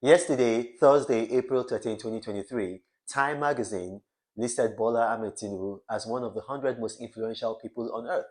Yesterday, Thursday, April 13, 2023, Time magazine listed Bola Ahmed Tinubu as one of the 100 most influential people on earth.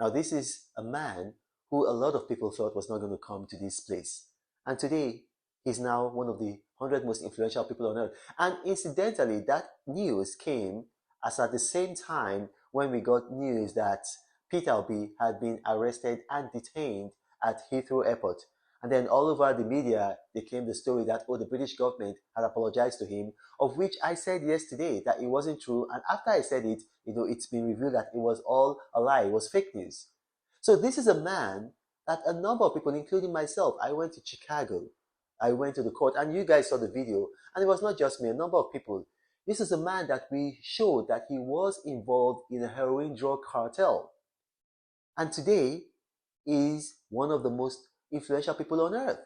Now, this is a man who a lot of people thought was not going to come to this place. And today, he's now one of the 100 most influential people on earth. And incidentally, that news came as at the same time when we got news that Peter Obi had been arrested and detained at Heathrow Airport. And then all over the media, there came the story that, oh, the British government had apologized to him, of which I said yesterday that it wasn't true. And after I said it, it's been revealed that it was all a lie, it was fake news. So this is a man that a number of people, including myself, I went to Chicago, I went to the court, and you guys saw the video, and it was not just me, a number of people. This is a man that we showed that he was involved in a heroin drug cartel. And today is one of the most influential people on earth.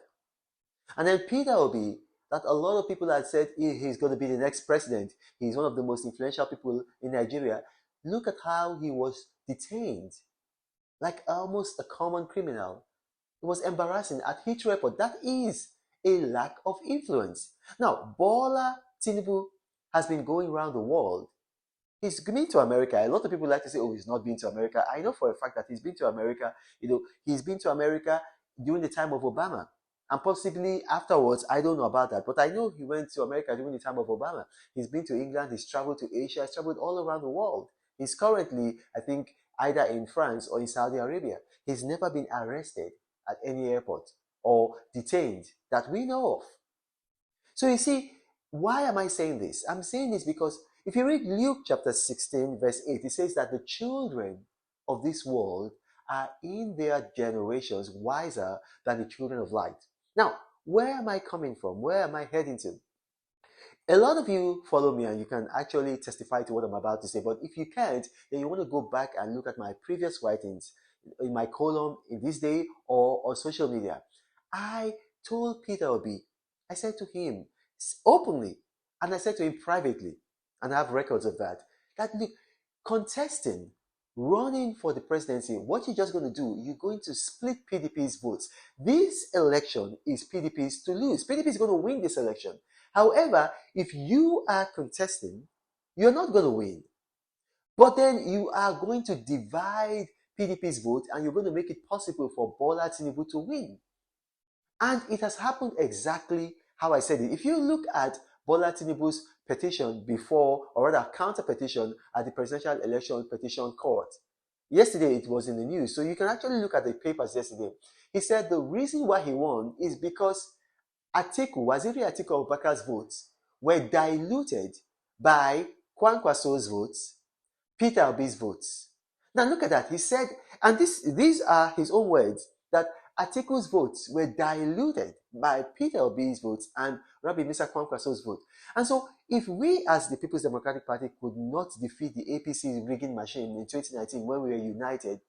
And then Peter Obi, that a lot of people had said he's going to be the next president. He's one of the most influential people in Nigeria. Look at how he was detained, like almost a common criminal. It was embarrassing at Heathrow Airport. That is a lack of influence. Now, Bola Tinubu has been going around the world. He's been to America. A lot of people like to say, oh, he's not been to America. I know for a fact that he's been to America. He's been to America during the time of Obama. And possibly afterwards, I don't know about that. But I know he went to America during the time of Obama. He's been to England. He's traveled to Asia. He's traveled all around the world. He's currently, I think, either in France or in Saudi Arabia. He's never been arrested at any airport or detained that we know of. So you see, why am I saying this? I'm saying this because if you read Luke chapter 16, verse 8, it says that the children of this world are in their generations wiser than the children of light. Now, where am I coming from? Where am I heading to? A lot of you follow me and you can actually testify to what I'm about to say, but if you can't, then you want to go back and look at my previous writings in my column in this day or on social media. I told Peter Obi, I said to him openly, and I said to him privately, and I have records of that, that look, contesting, running for the presidency, what you're just going to do, you're going to split PDP's votes. This election is PDP's to lose. PDP is going to win this election. However, if you are contesting, you're not going to win. But then you are going to divide PDP's vote and you're going to make it possible for Bola Tinubu to win. And it has happened exactly how I said it. If you look at Bola Tinubu's petition before, or rather counter petition at the Presidential Election Petition Court, yesterday it was in the news, so you can actually look at the papers yesterday. He said the reason why he won is because Waziri Atiku Abubakar's votes were diluted by Kwankwaso's votes, Peter Obi's votes. Now look at that. He said, and these are his own words, that Atiku's votes were diluted by Peter Obi's votes and Rabbi Mr. Kwankwaso's vote. And so if we as the People's Democratic Party could not defeat the APC rigging machine in 2019 when we were united,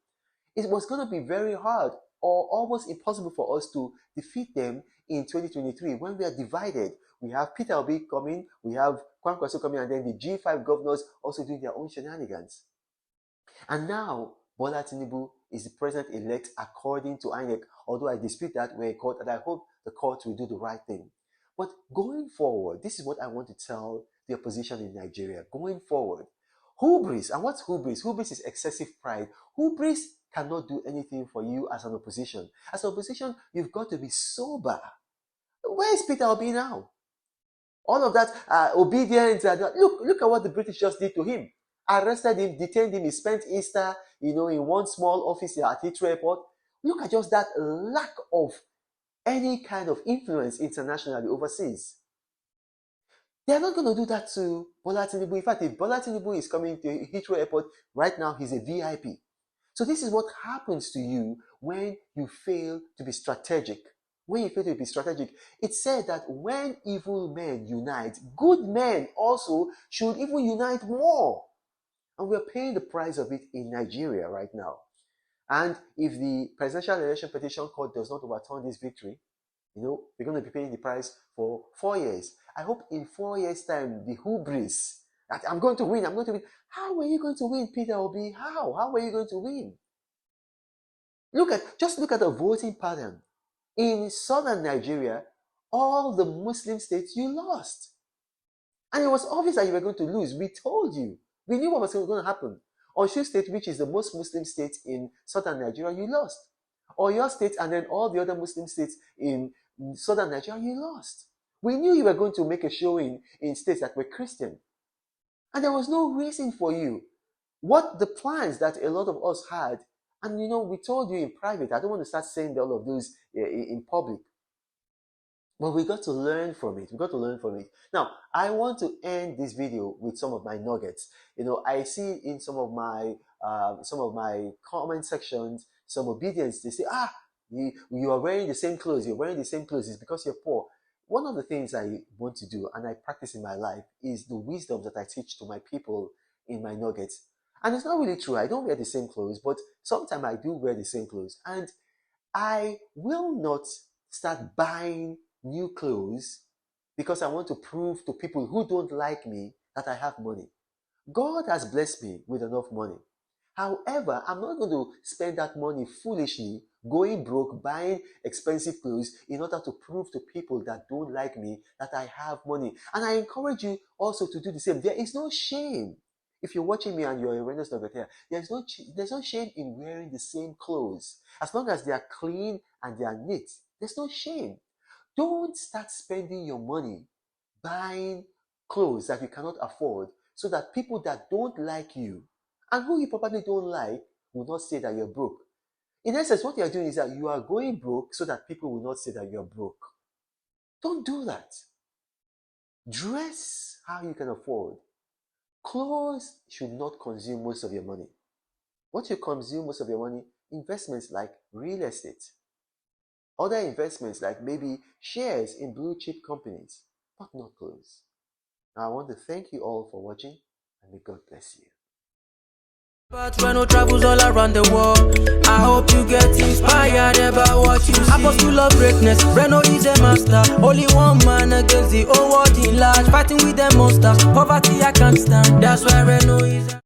it was going to be very hard or almost impossible for us to defeat them in 2023 when we are divided. We have Peter Obi coming, we have Kwankwaso coming, and then the G5 governors also doing their own shenanigans. And now Bola Tinubu is the president-elect according to INEC, although I dispute that we're a court, and I hope the court will do the right thing. But going forward, this is what I want to tell the opposition in Nigeria. Going forward, hubris, and what's hubris? Hubris is excessive pride. Hubris cannot do anything for you as an opposition. As an opposition, you've got to be sober. Where is Peter Obi now? All of that obedience. Look at what the British just did to him. Arrested him, detained him. He spent Easter, in one small office at Heathrow Airport. Look at just that lack of any kind of influence internationally overseas. They are not going to do that to Bola Tinubu. In fact, if Bola Tinubu is coming to Heathrow Airport right now, he's a VIP. So this is what happens to you when you fail to be strategic. When you fail to be strategic, it's said that when evil men unite, good men also should even unite more. And we're paying the price of it in Nigeria right now. And if the Presidential Election Petition Court does not overturn this victory, we're going to be paying the price for 4 years. I hope in 4 years' time, the hubris that I'm going to win. How are you going to win, Peter Obi? How are you going to win? Just look at the voting pattern. In southern Nigeria, all the Muslim states you lost. And it was obvious that you were going to lose. We told you. We knew what was going to happen. Osun State, which is the most Muslim state in southern Nigeria, you lost. Oyo State and then all the other Muslim states in southern Nigeria, you lost. We knew you were going to make a showing in states that were Christian. And there was no reason for you. What the plans that a lot of us had, and we told you in private. I don't want to start saying all of those in public. But we got to learn from it. We got to learn from it. Now, I want to end this video with some of my nuggets. I see in some of my comment sections, some obedience, they say, you are wearing the same clothes. You're wearing the same clothes. It's because you're poor. One of the things I want to do and I practice in my life is the wisdom that I teach to my people in my nuggets. And it's not really true. I don't wear the same clothes, but sometimes I do wear the same clothes. And I will not start buying new clothes because I want to prove to people who don't like me that I have money. God has blessed me with enough money. However, I'm not going to spend that money foolishly, going broke, buying expensive clothes in order to prove to people that don't like me that I have money. And I encourage you also to do the same. There is no shame. If you're watching me and you're a wellness nugget, there's no shame in wearing the same clothes. As long as they are clean and they are neat, there's no shame. Don't start spending your money buying clothes that you cannot afford so that people that don't like you and who you probably don't like will not say that you're broke. In essence, what you're doing is that you are going broke so that people will not say that you're broke. Don't do that. Dress how you can afford. Clothes should not consume most of your money. What you consume most of your money, investments like real estate. Other investments like maybe shares in blue chip companies, but not clothes. Now I want to thank you all for watching and may God bless you. But Reno travels all around the world. I hope you get inspired about what you see. Apostle of greatness, Reno is a master. Only one man against the whole world in large. Fighting with the monsters, poverty I can't stand. That's why Reno is